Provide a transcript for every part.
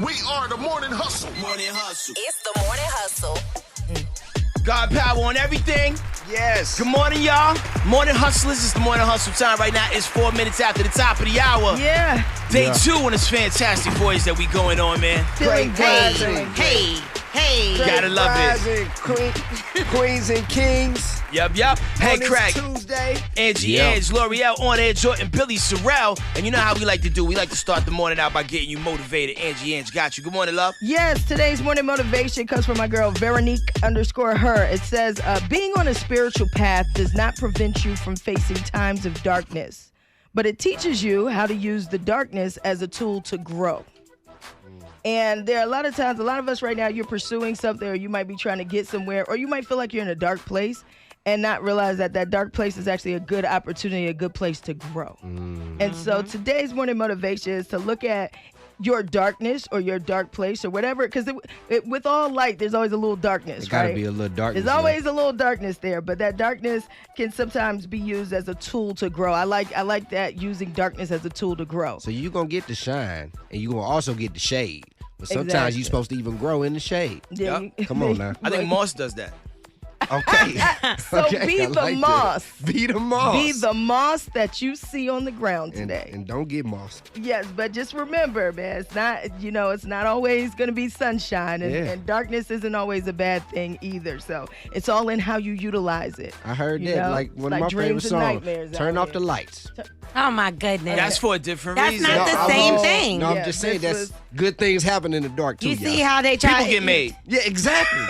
We are the Morning Hustle. Morning Hustle. It's the Morning Hustle. God power on everything. Yes. Good morning, y'all. Morning Hustlers. It's the Morning Hustle time right now. It's 4 minutes after the top of the hour. Yeah. Day 2 on this fantastic voyage that we going on, man. Great Hey. Gotta love it. Queens and Kings. Yep. Headkrack. Tuesday. Angie Edge, L'Oreal, On Air Jordan, Billy Sorrell. And you know how we like to do. We like to start the morning out by getting you motivated. Angie got you. Good morning, love. Yes, today's morning motivation comes from my girl, Veronique_her. It says, being on a spiritual path does not prevent you from facing times of darkness, but it teaches you how to use the darkness as a tool to grow. And there are a lot of times, a lot of us right now, you're pursuing something, or you might be trying to get somewhere, or you might feel like you're in a dark place and not realize that that dark place is actually a good opportunity, a good place to grow. And so today's morning motivation is to look at your darkness or your dark place or whatever, because with all light, there's always a little darkness, Gotta right? be a little darkness. There's always a little darkness there, but that darkness can sometimes be used as a tool to grow. I like that, using darkness as a tool to grow. So you're going to get the shine, and you're going to also get the shade. But sometimes Exactly. you're supposed to even grow in the shade. Yeah, Come on now. I think Moss does that. Okay. So Okay, be I the like moss. that. Be the moss. Be the moss that you see on the ground today. And don't get mossed. Yes, but just remember, man, it's not, it's not always going to be sunshine, and darkness isn't always a bad thing either. So it's all in how you utilize it. I heard You that, know? like It's one like of my favorite dreams and songs. nightmares Turn out off here. the lights. Oh, my goodness. That's for a different That's reason. not the I'm same just- thing. No, I'm Yeah, just saying this that's was- good things happen in the dark too. You see y'all. how they try People get made. Yeah, exactly.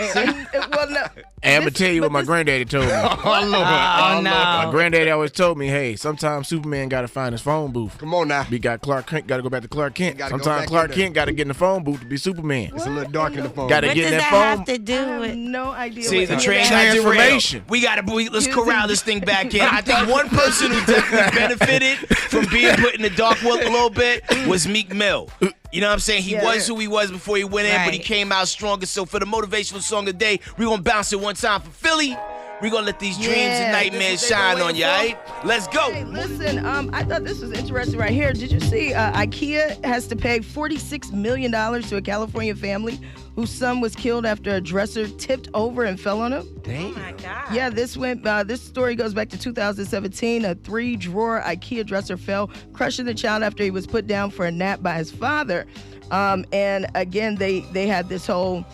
Well, no, Hey, I'm going to tell you what my granddaddy told me. Oh, Lord. Oh, My no. granddaddy always told me, hey, sometimes Superman got to find his phone booth. Come on now. We got Clark Kent, got to go back to Clark Kent. Gotta go Sometimes back Clark in there. Kent got to get in the phone booth to be Superman. It's a little dark in the phone. Gotta What get does in that that have phone. to do I have with... no idea. See, what the any of train that got has. Transformation. derailed. Let's corral this thing back in. I think one person who definitely benefited from being put in the dark world a little bit was Meek Mill. You know what I'm saying? He Yeah. was who he was before he went in, but he Right. came out stronger. So for the motivational song of the day, we're going to bounce it one time for Philly. We're going to let these dreams and Yeah, nightmares this is what shine they're on you, waiting all right? Let's go. Hey, listen, I thought this was interesting right here. Did you see IKEA has to pay $46 million to a California family whose son was killed after a dresser tipped over and fell on him? Oh, my God. Yeah, this story goes back to 2017. A 3-drawer IKEA dresser fell, crushing the child after he was put down for a nap by his father. And again, they had this whole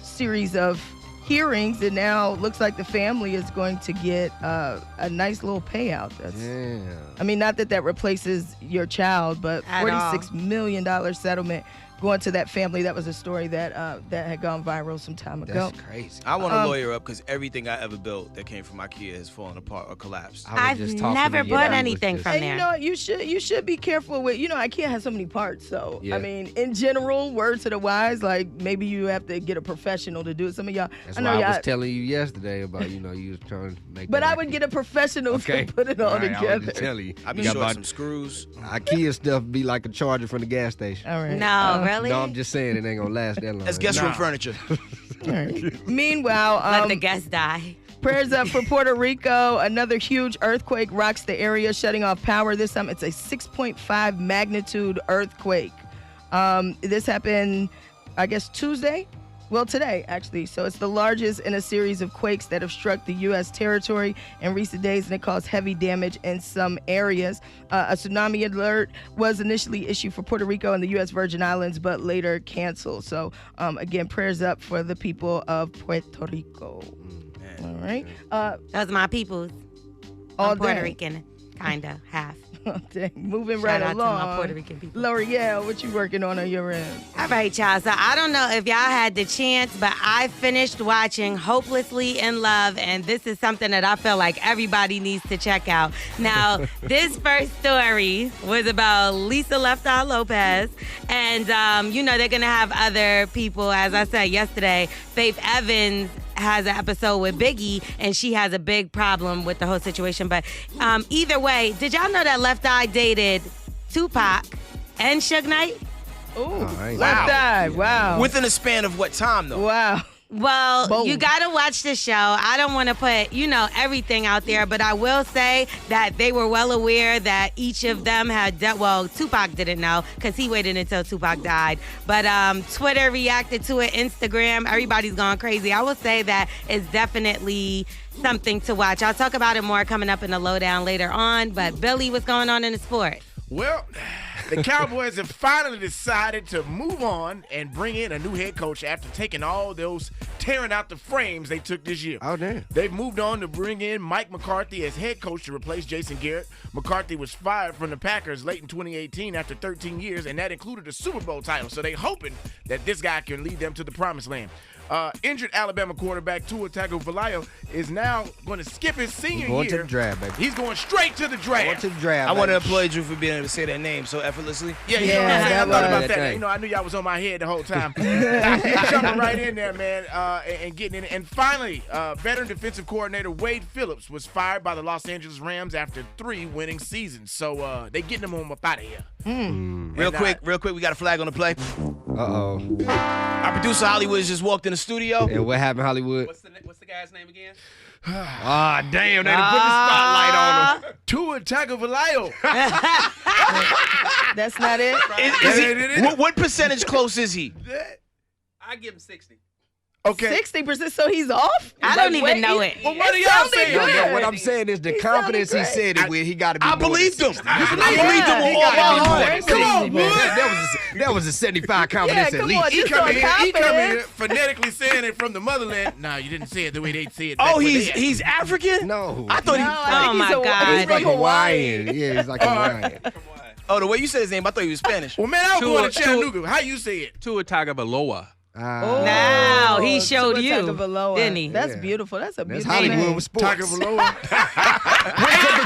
series of hearings, and now looks like the family is going to get a nice little payout. Yeah. I mean, not that replaces your child, but At all. $46 million settlement going to that family. That was a story that had gone viral some time ago. That's crazy. I want to lawyer up because everything I ever built that came from IKEA has fallen apart or collapsed. I've never bought anything from And there. you know what? You should be careful with, IKEA has so many parts. So, Yeah. I mean, in general, word to the wise, like maybe you have to get a professional to do it. Some of y'all, That's I know why I y'all, was telling you yesterday about, you was trying to make but that I would get a professional Okay. to put it all All right, I was together. just telling you. I've been You short got some screws. IKEA stuff be like a charger from the gas station. All right. No, really? No, I'm just saying it ain't gonna last that long. That's guest room furniture. All right. Meanwhile, Let the guests die. prayers up for Puerto Rico. Another huge earthquake rocks the area, shutting off power. This time it's a 6.5 magnitude earthquake. This happened, I guess, Tuesday? Well, today, actually. So it's the largest in a series of quakes that have struck the U.S. territory in recent days, and it caused heavy damage in some areas. A tsunami alert was initially issued for Puerto Rico and the U.S. Virgin Islands, but later canceled. So, again, prayers up for the people of Puerto Rico. All right. Those are my peoples. All I'm Puerto day. Rican, kind of, half. Dang, moving Shout right out to along. my Puerto Rican people. L'Oreal, what you working on your end? All right, y'all. So I don't know if y'all had the chance, but I finished watching Hopelessly in Love, and this is something that I feel like everybody needs to check out. Now, this first story was about Lisa Left Eye Lopez, and they're gonna have other people. As I said yesterday, Faith Evans has an episode with Biggie, and she has a big problem with the whole situation. But either way, did y'all know that Left Eye dated Tupac and Suge Knight? Ooh, right. left eye. Wow. Within a span of what time, though? Wow. Well, Boom. you got to watch the show. I don't want to put, everything out there, but I will say that they were well aware that each of them had Tupac didn't know because he waited until Tupac died. But Twitter reacted to it, Instagram, everybody's going crazy. I will say that it's definitely something to watch. I'll talk about it more coming up in the lowdown later on. But Billy, what's going on in the sport? Well, the Cowboys have finally decided to move on and bring in a new head coach after taking all those tearing out the frames they took this year. Oh, damn. They've moved on to bring in Mike McCarthy as head coach to replace Jason Garrett. McCarthy was fired from the Packers late in 2018 after 13 years, and that included a Super Bowl title. So they're hoping that this guy can lead them to the promised land. Injured Alabama quarterback Tua Tagovailoa is now going to skip his senior Going year. to the draft, baby. He's going straight to the draft. Going to the draft. I want to baby. applaud you for being able to say that name so effortlessly. Yeah, you Yeah, know what I'm saying? I that thought about was- that. I knew y'all was on my head the whole time. He's jumping right in there, man, and getting in. And finally, veteran defensive coordinator Wade Phillips was fired by the Los Angeles Rams after 3 winning seasons. So they getting him on up out of here. Real quick, we got a flag on the play. Uh-oh. Our producer Hollywood just walked in the studio. And what happened, Hollywood? What's the guy's name again? Ah, damn. They done put the spotlight on him. Tua Tagovailoa. That's not it. Is he, what percentage close is he? I give him 60. Okay. 60%, so he's off? I don't even know it. Well, what are y'all sounded saying? good. No, what I'm saying is the He confidence he sounded said it with, he got to be I more than believed him. 60. I believed him with all my heart. Come on, boy. That was a 75 confidence Yeah, at come least. on, He just come on in here confidence. phonetically saying it from the motherland. No, you didn't say it the way they say it. Oh, back he's there. he's African? No. I thought No, he. I think Oh, my God. He's He's like from Hawaiian. Yeah, he's like Hawaiian. Oh, the way you said his name, I thought he was Spanish. Well, man, I was Tua- going to Chattanooga. How you say it? Tua Tagovailoa. Now he showed Tua you, Tagovailoa. didn't he? That's Yeah. beautiful. That's a That's beautiful Hollywood name. with sports. Tagovailoa.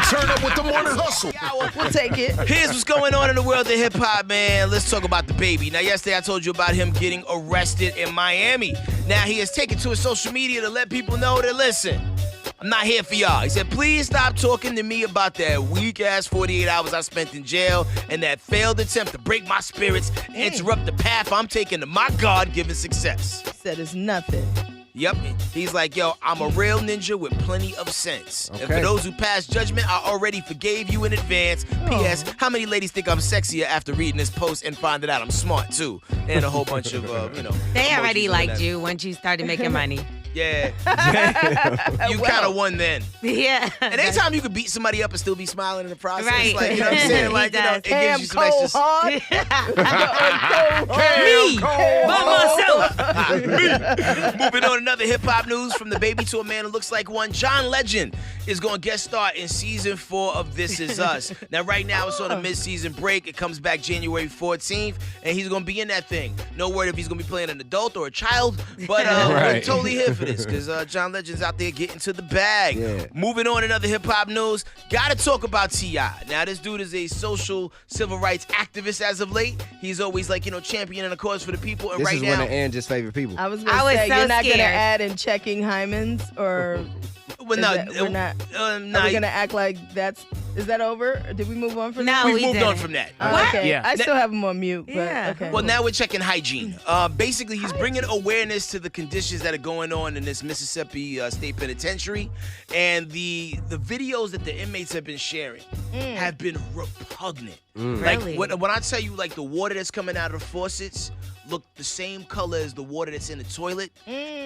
Turn up with the morning hustle. We'll take it. Here's what's going on in the world of hip hop, man. Let's talk about the baby. Now, yesterday I told you about him getting arrested in Miami. Now he has taken to his social media to let people know that, listen, I'm not here for y'all. He said, please stop talking to me about that weak-ass 48 hours I spent in jail and that failed attempt to break my spirits and interrupt the path I'm taking to my God-given success. Said it's nothing. Yep. He's like, yo, I'm a real ninja with plenty of sense. And for Okay. those who pass judgment, I already forgave you in advance. P.S. How many ladies think I'm sexier after reading this post and finding out I'm smart, too? And a whole bunch of, They already emojis liked and you once you started making money. Yeah. You kind of won then. Yeah. And anytime you could beat somebody up and still be smiling in the process, Right. like, you know what I'm saying? He Like, you know, does. it gives you some extra... Me, by myself. Moving on, another hip-hop news from the baby to a man who looks like one. John Legend is going to guest star in season 4 of This Is Us. Now, right now, it's on a mid-season break. It comes back January 14th, and he's going to be in that thing. No word if he's going to be playing an adult or a child, but we're totally here for this because John Legend's out there getting to the bag. Yeah. Moving on, another hip-hop news. Got to talk about T.I. Now, this dude is a social civil rights activist as of late. He's always, like, championing a cause for the people, and This right is now... one of Angie's favorite people. I was I going was to say, so you're not going to scared. add in checking hymens or Well, no, we're not. Are we going to act like is that over? Or did we move on from No, that? we we moved on didn't. from that. Okay. Yeah. I still have him on mute, but Yeah. okay. Well, now we're checking hygiene. Basically, he's bringing awareness to the conditions that are going on in this Mississippi State Penitentiary, and the videos that the inmates have been sharing have been repugnant. Like Really? when I tell you, like the water that's coming out of the faucets look the same color as the water that's in the toilet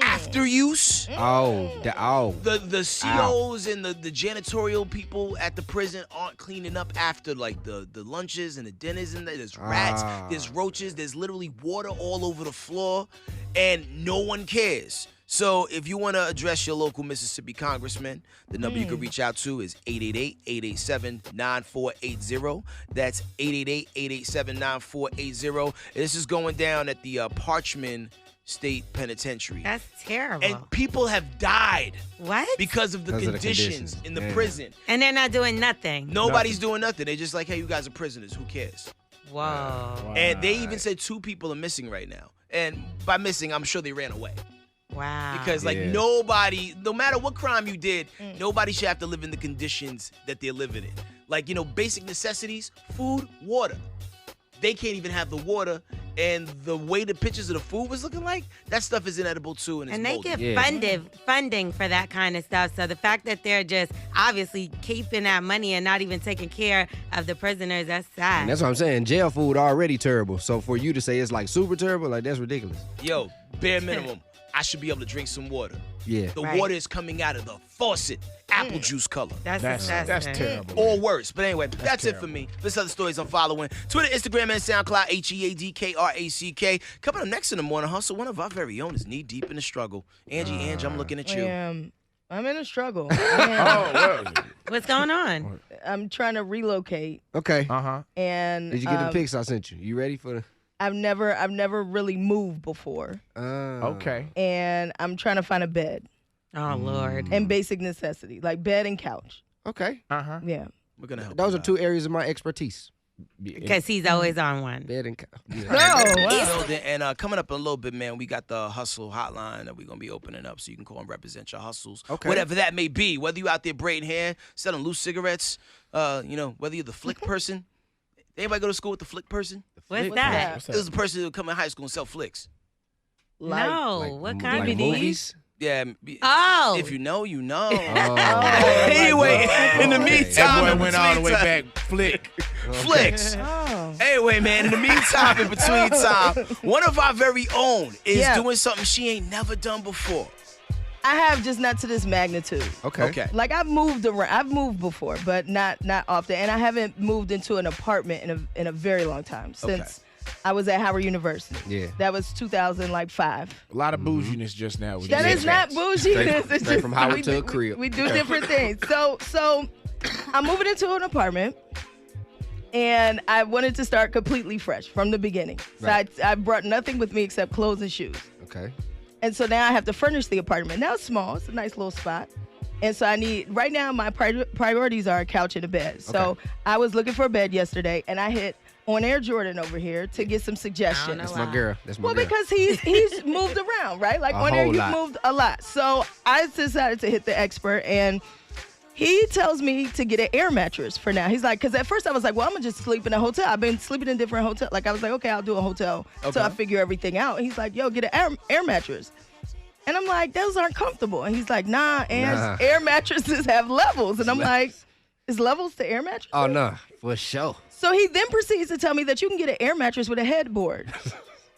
after use. The The COs and the janitorial people at the prison aren't cleaning up after like the lunches and the dinners, and there's rats, there's roaches, there's literally water all over the floor, and no one cares. So if you want to address your local Mississippi congressman, the number you can reach out to is 888-887-9480. That's 888-887-9480. This is going down at the Parchman State Penitentiary. That's terrible. And people have died What? because of the Because of the conditions conditions. in the Yeah. prison. And they're not doing nothing. Nobody's doing nothing. They're just like, hey, you guys are prisoners. Who cares? Whoa. And they even said 2 people are missing right now. And by missing, I'm sure they ran away. Wow. Because, like, Yeah. nobody, no matter what crime you did, nobody should have to live in the conditions that they're living in. Like, basic necessities, food, water. they can't even have the water, and the way the pictures of the food was looking like, that stuff is inedible too, and it's And they moldy. get funding for that kind of stuff. So the fact that they're just obviously keeping that money and not even taking care of the prisoners, that's sad. And that's what I'm saying. Jail food already terrible. So for you to say it's like super terrible, like that's ridiculous. Yo, bare minimum, I should be able to drink some water. Yeah. The Right. water is coming out of the faucet, apple juice color. That's That's terrible. Or worse. But anyway, that's it for me. This other stories I'm following. Twitter, Instagram, and SoundCloud, HeadKrack. Coming up next in the Morning Hustle, one of our very own is knee deep in the struggle. Angie, I'm looking at you. I'm in a struggle. I am. What's going on? I'm trying to relocate, Okay. and Did you get the pics I sent you? You ready for the? I've never really moved before, Okay. and I'm trying to find a bed Oh, Lord. and basic necessity, like bed and couch. Okay. Yeah. We're going to help Those you are two areas of my expertise. Because he's always on one. Bed and couch. Yeah. No. out. And coming up in a little bit, man, we got the hustle hotline that we're going to be opening up so you can call and represent your hustles. Okay. Whatever that may be. Whether you out there braiding hair, selling loose cigarettes, whether you're the flick person. Anybody go to school with the flick person? What's What's that? that? What's It was the person who would come in high school and sell flicks. No. Like, What like kind of movies? Yeah. Oh. If you know, you know. Oh. Anyway, in the Okay. meantime, That in boy went all the way between back. Flick. flicks. Oh. Anyway, man, in the meantime, in between time, one of our very own is Yeah. doing something she ain't never done before. I have, just not to this magnitude. Okay. Like I've moved around. I've moved before, but not often. And I haven't moved into an apartment in a very long time, since I was at Howard University. Yeah. That was 2005. A lot of bouginess just now. with That these is not facts. bouginess. It's straight just from Howard we, to a we- crib. We do different things. So I'm moving into an apartment, and I wanted to start completely fresh from the beginning. So Right. I brought nothing with me except clothes and shoes. Okay. And so now I have to furnish the apartment. Now it's small. It's a nice little spot. And so right now my priorities are a couch and a bed. So Okay. I was looking for a bed yesterday, and I hit On Air Jordan over here to get some suggestions. know That's my girl. That's my Well, girl. because he's moved around, right? Like A On Air, whole you've lot. moved a lot. So I decided to hit the expert, and he tells me to get an air mattress for now. He's like, because at first I was like, well, I'm gonna just sleep in a hotel. I've been sleeping in different hotels. Like I was like, okay, I'll do a hotel until I figure everything out. And he's like, yo, get an air mattress. And I'm like, those aren't comfortable. And he's like, nah, Nah. air mattresses have levels. And I'm like, is levels to air mattress? Oh no, for sure. So he then proceeds to tell me that you can get an air mattress with a headboard.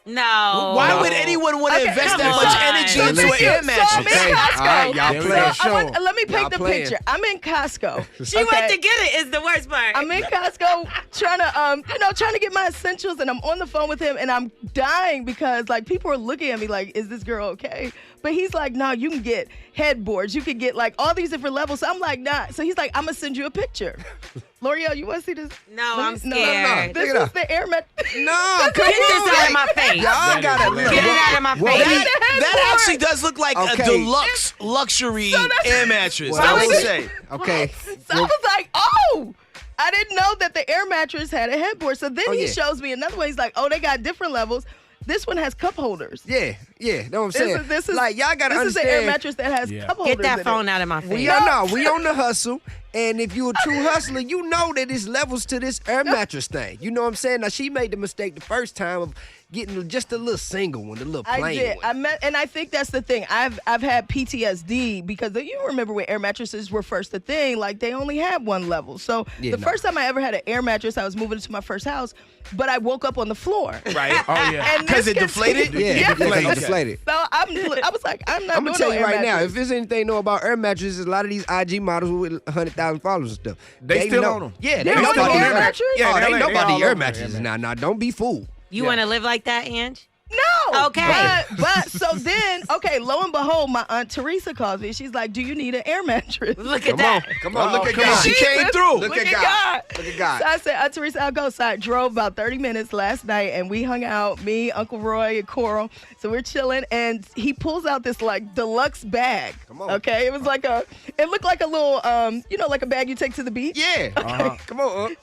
No. Why would anyone want to Okay, invest come that much on. energy So into an listen, air so I'm mattress? in Costco. All right, y'all There we play. go. So let me Y'all paint the playing. picture. I'm in Costco. She went to get it is the worst part. I'm in Costco trying to get my essentials, and I'm on the phone with him, and I'm dying because like people are looking at me like, is this girl okay? But he's like, no, you can get headboards. You can get like all these different levels. So I'm like, nah. So he's like, I'm gonna send you a picture. L'Oreal, you want to see this? No, Let I'm me- scared. This Take it is off. the air mattress. No, Get this out of my face. Y'all gotta hilarious. Get it out of my Well, face. That actually does look like Okay. a deluxe luxury air mattress. Well, I I would was- say. Okay. So I was like, oh, I didn't know that the air mattress had a headboard. So then Oh, he yeah. shows me another one. He's like, oh, they got different levels. This one has cup holders. Yeah. Know what I'm saying? This is like y'all gotta this is understand. the air mattress that has Yeah. cup holders. Get that in phone it. out of my face. We on the hustle. And if you a true hustler, you know that there's levels to this air mattress thing. You know what I'm saying? Now she made the mistake the first time of getting just a little single one, the little plain I did. one. And I think that's the thing. I've had PTSD because you remember when air mattresses were first a thing, like they only had one level. So Yeah, the no. first time I ever had an air mattress, I was moving into my first house, but I woke up on the floor. Right? Oh, yeah. And Because this it deflated? continued- Yeah, because Okay. it's deflated. So I was like, I'm not I'm gonna doing tell no you air right now, mattress. if there's anything you know about air mattresses, a lot of these IG models with 100,000 followers and stuff. They still know. on 'em. Yeah, They know on about the the air mattress? Yeah, Yeah, they know they about all the air over mattresses. air Now, don't be fooled. You want to live like that, Ange? No. Okay. But so then, okay, lo and behold, my Aunt Teresa calls me. She's like, do you need an air mattress? Look at Come that. on, come on, look at come God. on. She came through. Look at God. Look at God. So I said, Aunt Teresa, I'll go. So I drove about 30 minutes last night, and we hung out, me, Uncle Roy, and Coral. So we're chilling, and he pulls out this like deluxe bag. Come on. Okay, it looked like a little, like a bag you take to the beach. Yeah. Come on,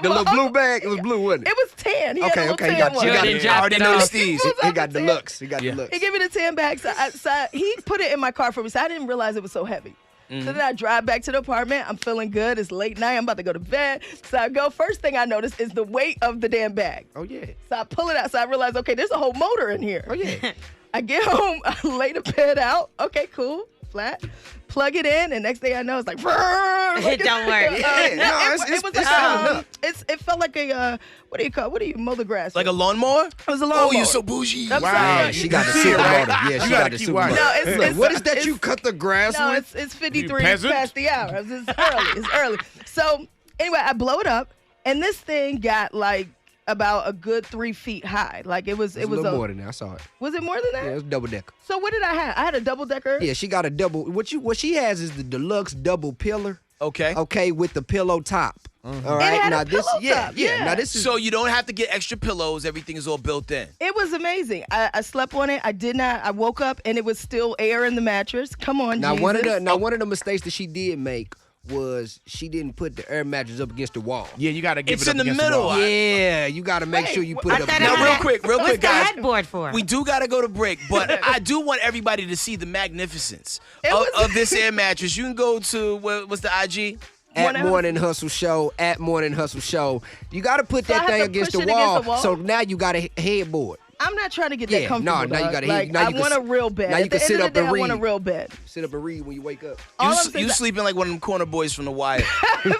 The little blue bag, it was blue, wasn't it? It was tan. He had a little Okay, tan got you. one. You got Jordan it. dropped I already it noticed off. these. He got deluxe. He got deluxe. He gave me the 10 bags. So he put it in my car for me. So I didn't realize it was so heavy. So then I drive back to the apartment. I'm feeling good. It's late night. I'm about to go to bed. So I go. First thing I notice is the weight of the damn bag. Oh, yeah. So I pull it out. So I realize, okay, there's a whole motor in here. Oh, yeah. I get home. I lay the bed out. Okay, cool. Flat. Plug it in, and next thing I know, it's like, It don't work. It felt like a what do you call? What do you mow the grass? Like with? a lawnmower? It was a lawnmower. Oh, you're so bougie. I'm Wow. sorry. Yeah, she got the super motor. Yeah, she got the super motor. No, it's What is that it's- you cut the grass No, with? it's 53 peasant? past the hour. It's early. It's early. So anyway, I blow it up, and this thing got like about a good 3 feet high. Like it was It was a little more than that. I saw it. Was it more than that? Yeah, it was double decker. So what did I have? I had a double decker. Yeah, she got a double. What she has is the deluxe double pillar. Okay. Okay, with the pillow top. All It right, had a now this, pillow yeah, top, yeah. yeah. Now this is. So you don't have to get extra pillows. Everything is all built in. It was amazing. I slept on it. I did not. I woke up and it was still air in the mattress. Come on, Now Jesus. one of the mistakes that she did make was she didn't put the air mattress up against the wall. Yeah, you got to give It's it up in the against middle. wall. Yeah, you got to make Wait, sure you put I it up. thought against I the Now, had- wall. real What's quick, the guys. headboard for? We do got to go to break, but I do want everybody to see the magnificence It was- of this air mattress. You can go to, what's the IG? At Morning Hustle Show, at Morning Hustle Show. You got to put So I that have thing to against push the it against wall. the wall? So now you got a headboard. I'm not trying to get Yeah, that comfortable. no, now you dog. gotta- like, now you I can want s- a real bed. now you At can the sit end of up the day, and I want a read. real bed. Sit up and read when you wake up. All I'm You saying is- sleeping like one of them corner boys from The Wire.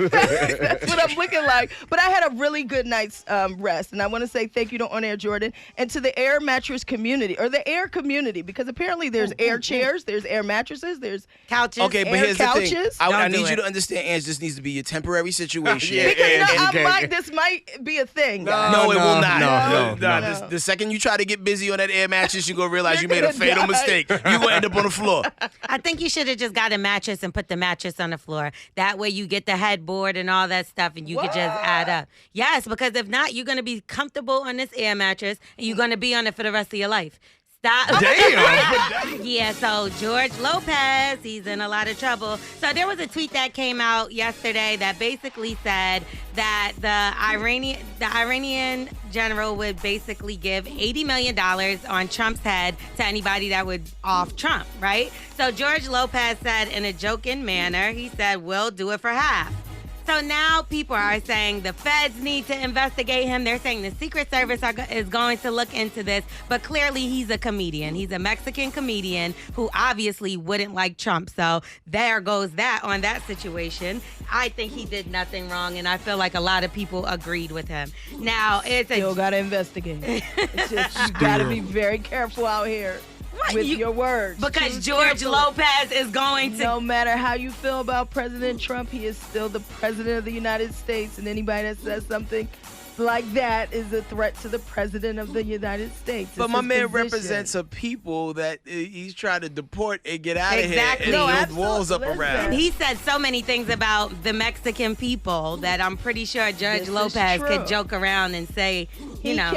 That's what I'm looking like. But I had a really good night's rest. And I want to say thank you to On Air Jordan and to the air mattress community, or the air community, because apparently there's air chairs, there's air mattresses, there's Couches. Okay, but Air here's the thing. couches? I Don't do need you it. to understand, Ange, this needs to be your temporary situation. Yeah. because this might be a thing. guys. No, it will not. No. The second you try to get busy on that air mattress, you're going to realize you You're made a gonna fatal die. mistake. You're going to end up on the floor. I think you should have just got a mattress and put the mattress on the floor. That way you get the headboard and all that stuff and you could just add up. Yes, because if not, you're going to be comfortable on this air mattress and you're going to be on it for the rest of your life. Stop. Damn. Yeah, so George Lopez, he's in a lot of trouble. So there was a tweet that came out yesterday that basically said that the Iranian general would basically give $80 million on Trump's head to anybody that would off Trump, right? So George Lopez said in a joking manner, he said, we'll do it for half. So now people are saying the feds need to investigate him. They're saying the Secret Service is going to look into this. But clearly he's a comedian. He's a Mexican comedian who obviously wouldn't like Trump. So there goes that on that situation. I think he did nothing wrong, and I feel like a lot of people agreed with him. Now, it's Still a... got to investigate. It's just, you got to be very careful out here with your words. Because Choose George carefully. Lopez is going to... No matter how you feel about President Trump, he is still the president of the United States, and anybody that says something like that is a threat to the president of the United States. But It's my his man position. represents a people that he's trying to deport and get out Exactly. of here No, and build walls up absolutely. around. Listen. He said so many things about the Mexican people that I'm pretty sure Judge This is Lopez true. could joke around and say, you know.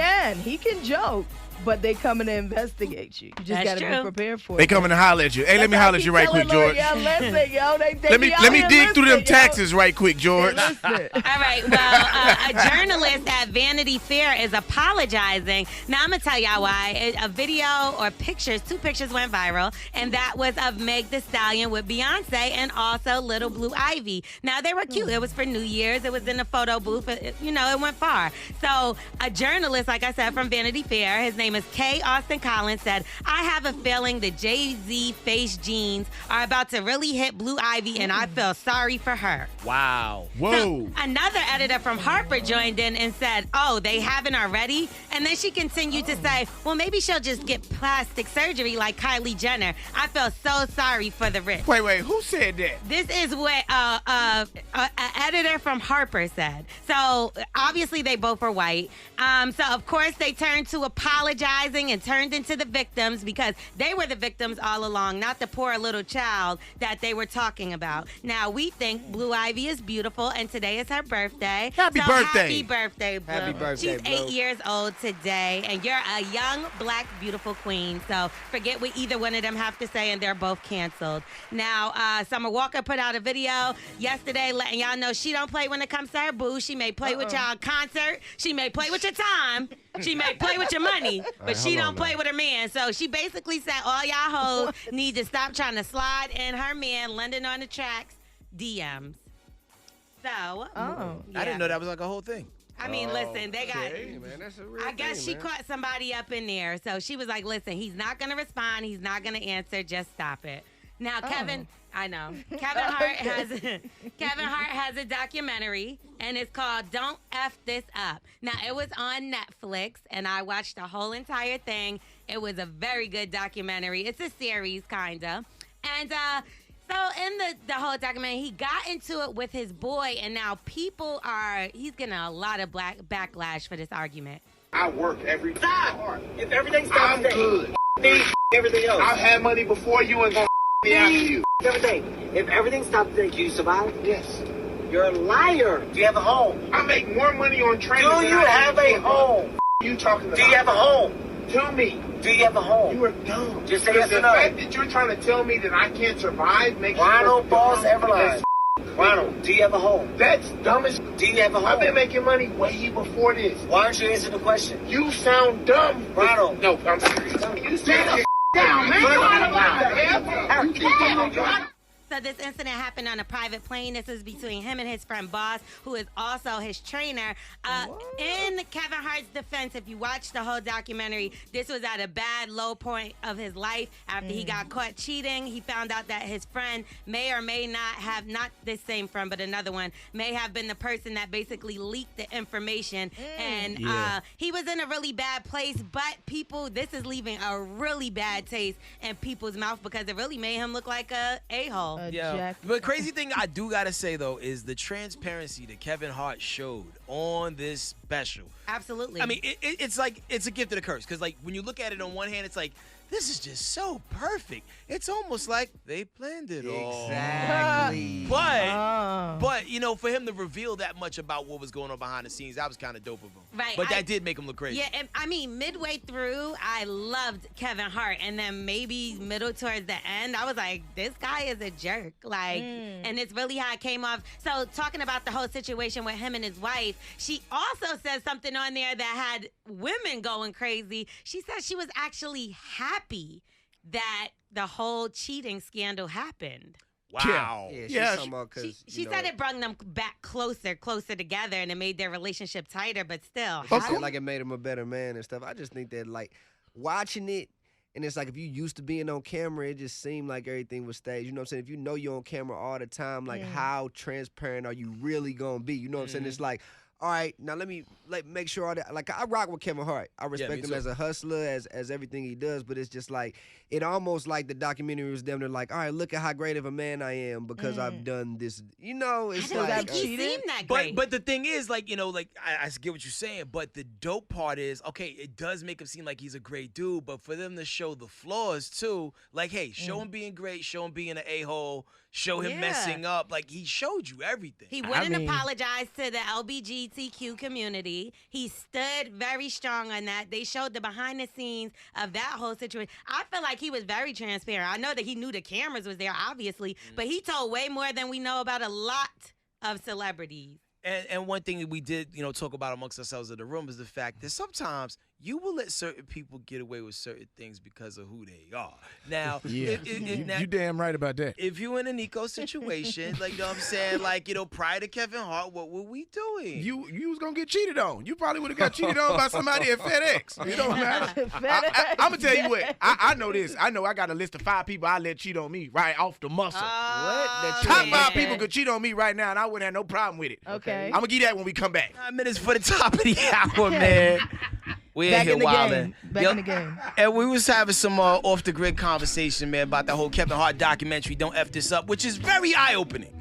He can joke, but they coming to investigate you. You just That's got to be true. prepared for it. They coming to holler at you. Hey, let me holler at you right quick, George. Yeah, listen, yo. They Let me be out here dig through them listening, yo. taxes right quick, George. Listen. All right, well, a journalist at Vanity Fair is apologizing. Now, I'm going to tell y'all why. A video or pictures, 2 pictures went viral, and that was of Meg Thee Stallion with Beyonce and also Little Blue Ivy. Now, they were cute. It was for New Year's. It was in the photo booth. It went far. So, a journalist, like I said, from Vanity Fair, his name is K. Austin Collins, said, I have a feeling the Jay-Z face jeans are about to really hit Blue Ivy, and I feel sorry for her. Wow. Whoa. Another editor from Harper joined in and said, oh, they haven't already? And then she continued to say, well, maybe she'll just get plastic surgery like Kylie Jenner. I feel so sorry for the rich. Wait, who said that? This is what an editor from Harper said. So obviously they both were white. So of course they turned to apologizing and turned into the victims because they were the victims all along, not the poor little child that they were talking about. Now we think Blue Ivy is beautiful and today is her birthday. Happy birthday. Happy birthday, Blue. Happy birthday, She's Blue. 8 years old today and you're a young, black, beautiful queen. So forget what either one of them have to say and they're both canceled. Now, Summer Walker put out a video yesterday letting y'all know she don't play when it comes to her boo. She may play with y'all concert. She may play with your time. She may play with your money, but she don't play with her man. So she basically said all y'all hoes need to stop trying to slide in her man, London on the Tracks, DMs. So, Oh. I didn't know that was like a whole thing. I mean, listen, they got. Hey, man, that's a real I guess thing, she man. caught somebody up in there. So she was like, listen, he's not going to respond. He's not going to answer. Just stop it. Now, Kevin, I know. Kevin Hart has a documentary, and it's called Don't F This Up. Now, it was on Netflix, and I watched the whole entire thing. It was a very good documentary. It's a series, kind of. And so in the whole documentary, he got into it with his boy, and now he's getting a lot of backlash for this argument. I work every day. Stop! If everything stops I'm today, good. need everything else. I've had money before you and gonna me after you. Everything. If everything stops today, can you survive? Yes. You're a liar. Do you have a home? I make more money on training Do than you I have do a for home? You talking about? Do you have a home? To me. Do you have a home? You are dumb. Just say Because yes or the no. fact that you're trying to tell me that I can't survive makes Ronald you Boss dumb. Everline. Ronald, do you have a home? That's dumb as Do you have a home? I've been making money way before this. Why aren't you answering the question? You sound dumb. Ronald. No, I'm serious. You sound down, man. You're not allowed to have. So this incident happened on a private plane. This is between him and his friend Boss, who is also his trainer. In Kevin Hart's defense, if you watch the whole documentary, this was at a bad low point of his life. After he got caught cheating, he found out that his friend may or may not have, not this same friend, but another one, may have been the person that basically leaked the information. And he was in a really bad place, but this is leaving a really bad taste in people's mouth because it really made him look like a a-hole. Yeah, but crazy thing I do gotta say though is the transparency that Kevin Hart showed on this special. Absolutely. I mean, it's like it's a gift and a curse because like when you look at it on one hand, it's like this is just so perfect. It's almost like they planned it all. Exactly. But you know, for him to reveal that much about what was going on behind the scenes, that was kind of dope of him. Right. But that did make him look crazy. Yeah, and, I mean, midway through, I loved Kevin Hart, and then maybe middle towards the end, I was like, this guy is a jerk. Like, and it's really how it came off. So talking about the whole situation with him and his wife, she also said something on there that had women going crazy. She said she was actually happy that the whole cheating scandal happened. Wow. Yeah, she's Yeah, talking about 'cause, She you know, said it brought them back closer together, and it made their relationship tighter, but still. she said like it made him a better man and stuff. I just think that like watching it, and it's like if you used to being on camera, it just seemed like everything was staged. You know what I'm saying? If you know you're on camera all the time, like how transparent are you really gonna be? You know what I'm saying? It's like, all right, now let me make sure all that. Like I rock with Kevin Hart. I respect him too. as a hustler, as everything he does. But it's just like it almost like the documentary was them. They're like, all right, look at how great of a man I am because I've done this. You know, it's I don't like think he seemed that great. But the thing is, like, you know, like, I get what you're saying, but the dope part is, okay, it does make him seem like he's a great dude, but for them to show the flaws, too, like, hey, show him being great, show him being an a-hole, show him messing up. Like, he showed you everything. He wouldn't apologize to the LGBTQ community. He stood very strong on that. They showed the behind the scenes of that whole situation. I feel like he was very transparent. I know that he knew the cameras was there, obviously, but he told way more than we know about a lot of celebrities. And one thing that we did, you know, talk about amongst ourselves in the room is the fact that sometimes you will let certain people get away with certain things because of who they are. Now, Yeah, you damn right about that. if you in a Nico situation, like, you know what I'm saying, like, you know, prior to Kevin Hart, what were we doing? You was gonna get cheated on. You probably would have got cheated on by somebody at FedEx. You know what I mean? I'm gonna tell you what. I know this. I know I got a list of 5 people I let cheat on me right off the muscle. Top 5 people could cheat on me right now, and I wouldn't have no problem with it. Okay. I'm gonna give that when we come back. 5 minutes for the top of the hour, man. We're Back here in the wildin'. game. Back in the game. And we was having some off the grid conversation, man, about the whole Kevin Hart documentary, Don't F This Up, which is very eye-opening.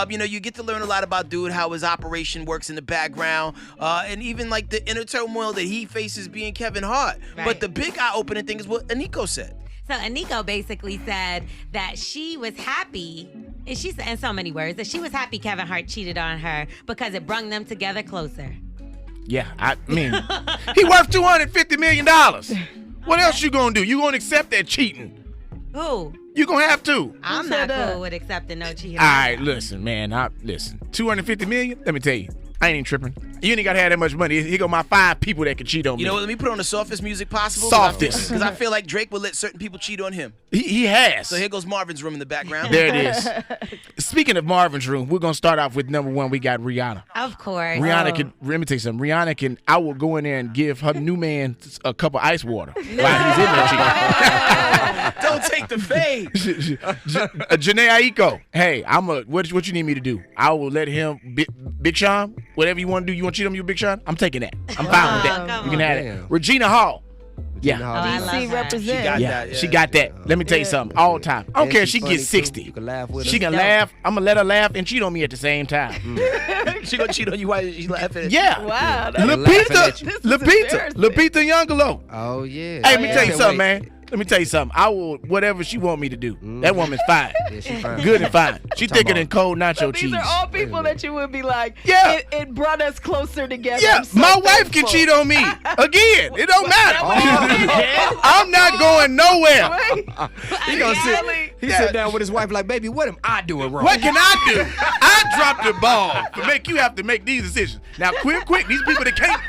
You know, you get to learn a lot about dude, how his operation works in the background, and even like the inner turmoil that he faces being Kevin Hart. Right. But the big eye-opening thing is what Aniko said. So Aniko basically said that she was happy, and she said in so many words, that she was happy Kevin Hart cheated on her because it brought them together closer. Yeah, I mean, he worth $250 million. What else you gonna do? You gonna accept that cheating? Who? You gonna have to. I'm Who not said that? cool with accepting no cheating. All right, listen, man. Listen, $250 million. Let me tell you, I ain't even tripping. You ain't got to have that much money. Here go my 5 people that can cheat on me. You know what? Let me put on the softest music possible. Softest. Because I feel like Drake will let certain people cheat on him. He has. So here goes Marvin's Room in the background. There it is. Speaking of Marvin's Room, we're going to start off with number 1. We got Rihanna. Of course. Rihanna can, let me tell you something. I will go in there and give her new man a cup of ice water while he's in there cheating. Don't take the fade. Janae Aiko, hey, what you need me to do? I will let him, Big Sean, whatever you want to do. You want to cheat on me with Big Sean? I'm taking that. I'm fine with that. You can have it. Regina Hall. Yeah. I love DC her. represent. She got that. Let me tell you something. All the time. I don't care if she gets 60. You can laugh with her. She can laugh. I'm going to let her laugh and cheat on me at the same time. She gonna cheat on you while she's laughing. Yeah. Wow. Lupita Nyong'o. Oh, yeah. Hey, let me tell you Can't something, wait. man. Let me tell you something. I will, whatever she want me to do. That woman's fine. Yeah, she fine. Good and fine. She thicker than cold nacho So cheese. these are all people that you would be like, Yeah. it brought us closer together. Yeah, I'm so my wife can thankful. cheat on me. Again, it don't matter. I'm not going nowhere. Wait. He gonna sit. Really? He sit down with his wife like, baby, what am I doing wrong? What can I do? I dropped the ball to make you have to make these decisions. Now, quick, these people that can't.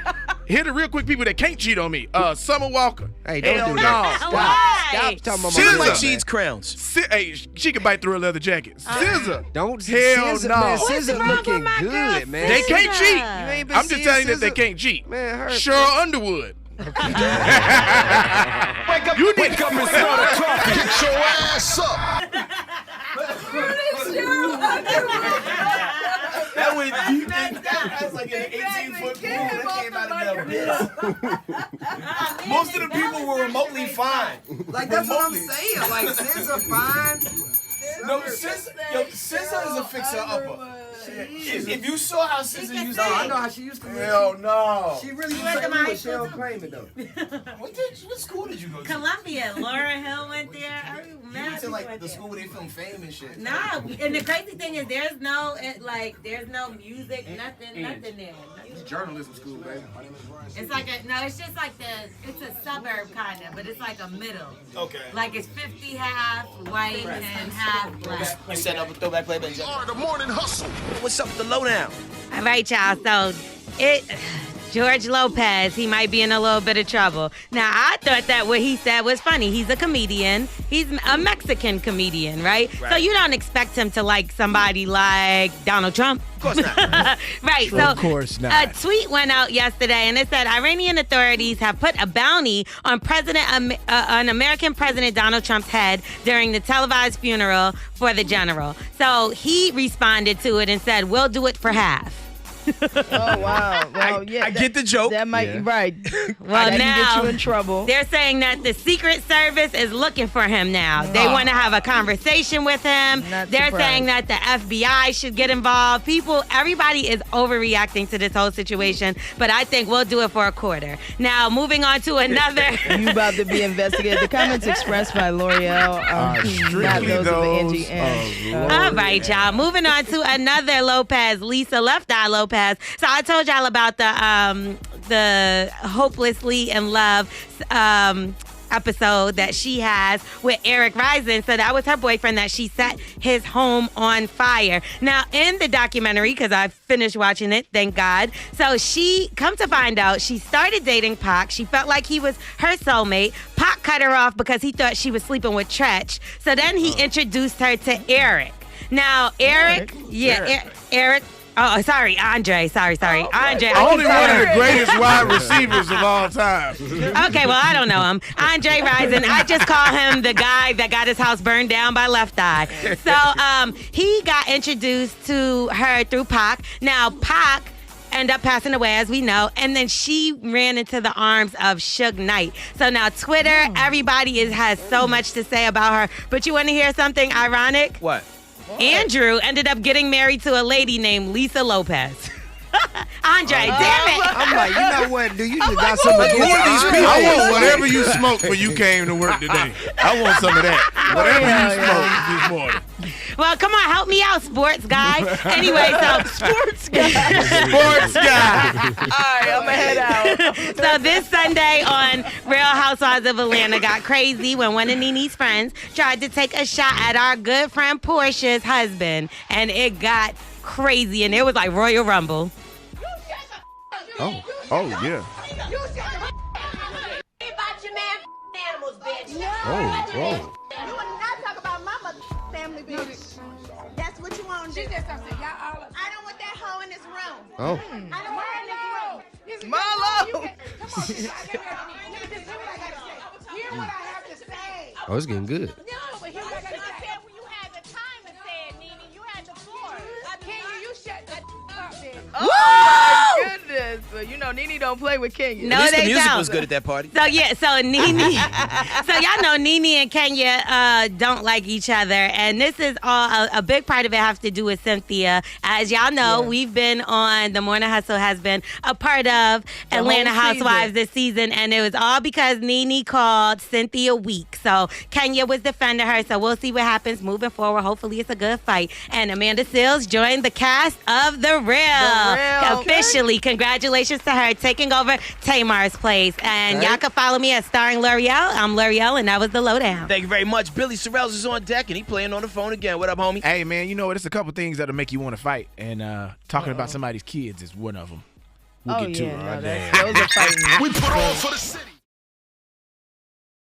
Here the real quick people that can't cheat on me. Summer Walker. Hey, don't Hell do no. that. Why? Stop talking about Scissor. my Like woman, she man. eats crowns. Hey, she can bite through a leather jacket. Scissor. Don't Hell Scissor, no. man. What's Scissor wrong with looking my girl, good, man. They can't Scissor? cheat. You ain't been I'm just seeing telling you that they Scissor? can't cheat. Man, her. Cheryl Underwood. Wake up and smell the coffee. Get your ass up. That was deep. That's like an 18-foot pool that came out of the abyss. Most of the people were remotely fine. Like, that's what I'm saying. Like, Scissor fine. No, Scissor is a fixer-upper. If you saw how Scissor used to I know how she used to be. Hell no. She really went to used my to Michelle Kramer, though. What school did you go to? Columbia. Laura Hill went there. You went to like the school where they film Fame and shit. Nah, and the crazy thing is there's no music, nothing there. Journalism school, baby. It's like it's just like it's a suburb kind of, but it's like a middle. Okay. Like it's 50 half white and half black. You set up a throwback play, baby. The morning hustle. What's up with the lowdown? All right, y'all. So George Lopez, he might be in a little bit of trouble. Now, I thought that what he said was funny. He's a comedian. He's a Mexican comedian, right? So you don't expect him to like somebody like Donald Trump. Of course not. Right. Of So course not. a tweet went out yesterday, and it said Iranian authorities have put a bounty on American President Donald Trump's head during the televised funeral for the general. So he responded to it and said, "We'll do it for half." Oh, wow. Well, I get the joke. That might, right. Well, that can now get you in trouble. they're saying that the Secret Service is looking for him now. They want to have a conversation with him. Not They're surprised. saying that the FBI should get involved. Everybody is overreacting to this whole situation, but I think we'll do it for a quarter. Now, moving on to another. You about to be investigated. The comments expressed by L'Oreal are not strictly those of those Angie and All right, y'all. Moving on to another Lopez, Lisa Left Eye Lopez. So I told y'all about the Hopelessly in Love episode that she has with Eric Risen. So that was her boyfriend that she set his home on fire. Now, in the documentary, because I finished watching it, thank God. So she, come to find out, she started dating Pac. She felt like he was her soulmate. Pac cut her off because he thought she was sleeping with Tretch. So then he introduced her to Eric. Now, Eric. Oh, sorry, Andre. Sorry, Andre. Only one of the greatest wide receivers of all time. Okay, well, I don't know him. Andre Rison. I just call him the guy that got his house burned down by Left Eye. So he got introduced to her through Pac. Now, Pac ended up passing away, as we know, and then she ran into the arms of Suge Knight. So now Twitter, everybody has so much to say about her. But you want to hear something ironic? What? Andrew ended up getting married to a lady named Lisa Lopez. Andre, damn it. I'm like, you know what, dude? You just got some against Who are these Andre. people? I want whatever you smoked when you came to work today. I want some of that. Whatever you smoked this morning. Well, come on, help me out, sports guy. Anyway, so sports guy. Sports guy. All right, I'm going to head out. So this Sunday on Real Housewives of Atlanta got crazy when one of Nene's friends tried to take a shot at our good friend Portia's husband, and it got crazy, and it was like Royal Rumble. Oh, yeah. About your man animals, bitch. Oh. You will not talk about my family, bitch. That's what you want to do. She said something. I don't want that hoe in this room. Oh. I don't want her in this room. Marlo. Come on, bitch. Hear what I have to say. Oh, it's getting good. No, but hear what I got to say. When you had the time to say it, Nene, you had the floor. Kenya, you shut that up, bitch. Oh my goodness. Well, you know, Nene don't play with Kenya. No, At least they the music don't. was good at that party. So so Nene, so y'all know Nene and Kenya don't like each other, and this is all a big part of it has to do with Cynthia. As y'all know, we've been on the Morning Hustle has been a part of Atlanta whole Housewives season. this season, and it was all because Nene called Cynthia weak. So Kenya was defending her. So we'll see what happens moving forward. Hopefully, it's a good fight. And Amanda Seales joined the cast of The Real. Officially, congratulations to her taking over Tamar's place. And y'all can follow me at Starring L'Oreal. I'm L'Oreal, and that was the lowdown. Thank you very much. Billy Sorrells is on deck, and he playing on the phone again. What up, homie? Hey, man, you know what? It's a couple things that'll make you want to fight. And talking about somebody's kids is one of them. We'll get to it right there. Those are fighting. We put on for the city.